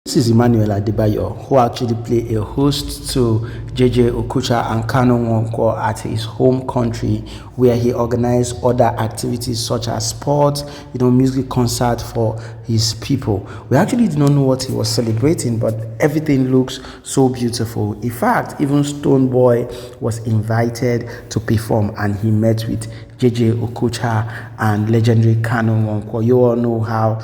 This is Emmanuel Adebayor, who actually played a host to Okocha and Kanu Nwankwo at his home country, where he organized other activities such as sports, music concert for his people. We actually did not know what he was celebrating, but everything looks so beautiful. In fact, even Stonebwoy was invited to perform, and he met with Okocha and legendary Kanu Nwankwo. You all know how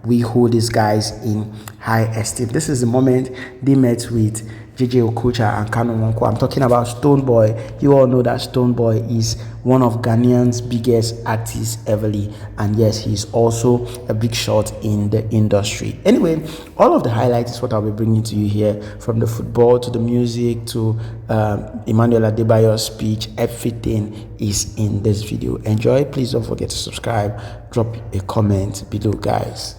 we hold these guys in high esteem. This is the moment they met with Okocha and Kanu Nwankwo. I'm talking about Stonebwoy. You all know that Stonebwoy is one of Ghanaian's biggest artists everly, and yes, he's also a big shot in the industry. Anyway, all of the highlights is what I'll be bringing to you here, from the football to the music to Emmanuel Adebayor's speech. Everything is in this video. Enjoy. Please don't forget to subscribe, drop a comment below, guys.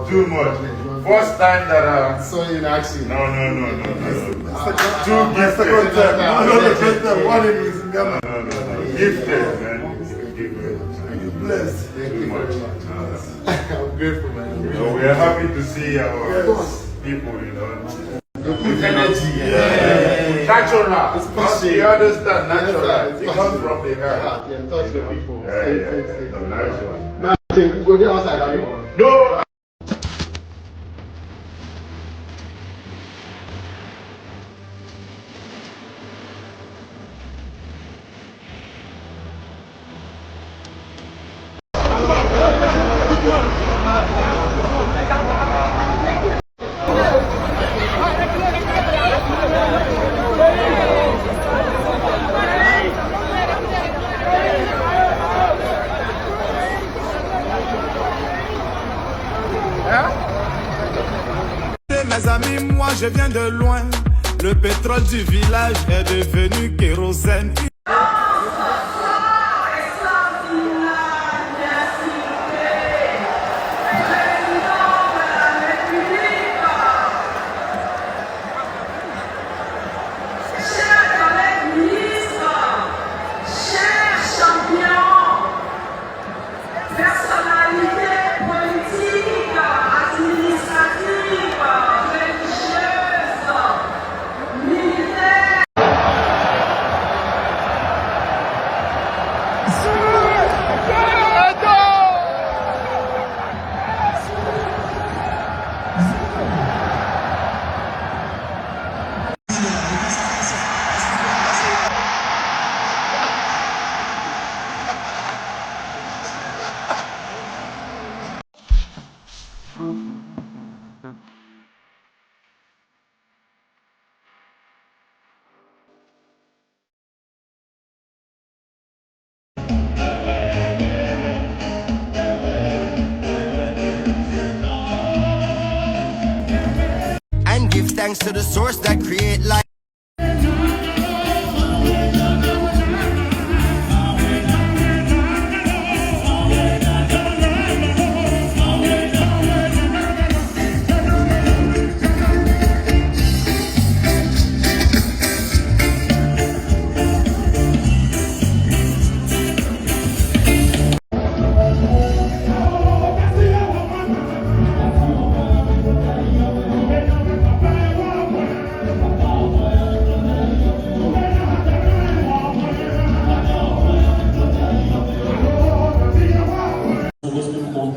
Too much. First time that I saw you in action. No. Two gifted. Second time. No. One in Ghana. No. Gifted, man. You're blessed. Thank you very much. I'm grateful, man. So we are happy to see our people, Good energy. Yeah. Natural. You understand? Natural. It comes from the heart. Yeah, touch the people. Yeah. Nice one. Now, go get outside, are you? No. Mes amis, moi je viens de loin. Le pétrole du village est devenu kérosène. And give thanks to the source that create life.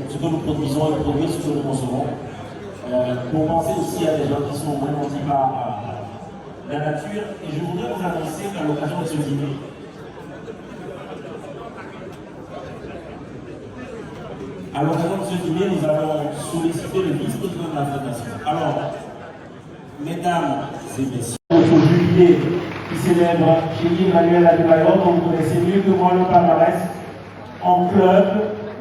Ce que nous produisons et produire ce que nous consommons. Pour penser aussi à des gens qui sont vraiment par la nature. Et je voudrais vous annoncer qu'à l'occasion de ce dîner, nous allons solliciter le vice-président de la Fondation. Alors, mesdames et messieurs, notre jubilé qui célèbre chez Emmanuel Adebayor, dont vous connaissez mieux que moi le palmarès, en club,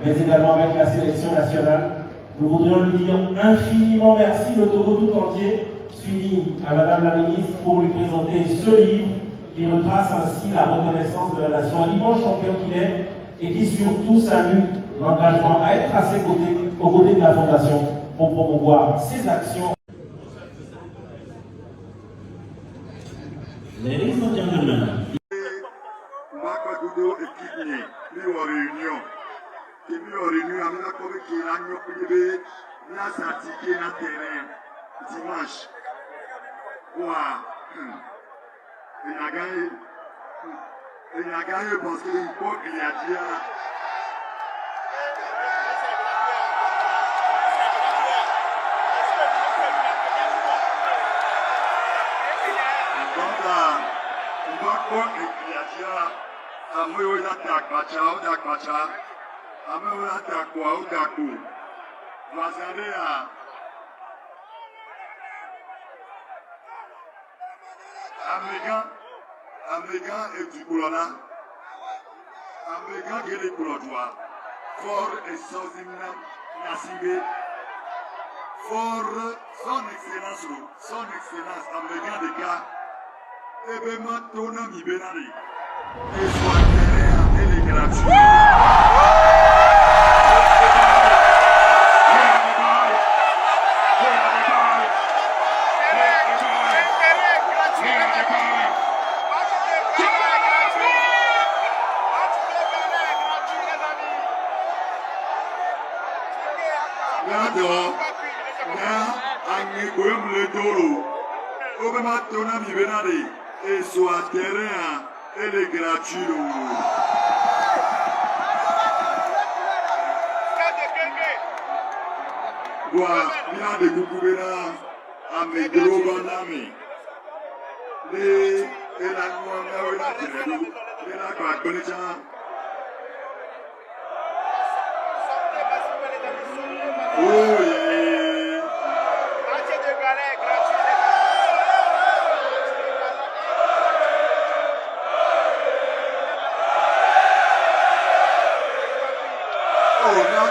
mais également avec la sélection nationale. Nous voudrions lui dire infiniment merci, le Togo tout entier, suivi à Madame la Ministre, pour lui présenter ce livre qui retrace ainsi la reconnaissance de la nation, un immense champion qu'il est, et qui surtout salue l'engagement à être à ses côtés, aux côtés de la Fondation, pour promouvoir ses actions. Ladies and gentlemen. réunion, amena kobe ki na nyo kujebe Là, ça tiqué dans le terrain dimanche. Ouah. Il a gagné. Il a gagné parce qu'il faut qu'il a dit. Donc là, on va prendre qu'il a dit. Amoyo dakbacha, o dakbacha. Amoyo dakwa, o dakbo. Vazade a. Américain et du colonna. Américain qui est le colonnois. Fort et Sozimna Nassibé. Fort son excellence, américain de cas. Et bien maintenant, mi benari. Et soit terrain, elle est gratuite. Et soit terrain, elle est gratuite. Voilà, il y a des coucoubénas à mes gros bandamis. Les lacs, les lacs, oh yeah. Oh no.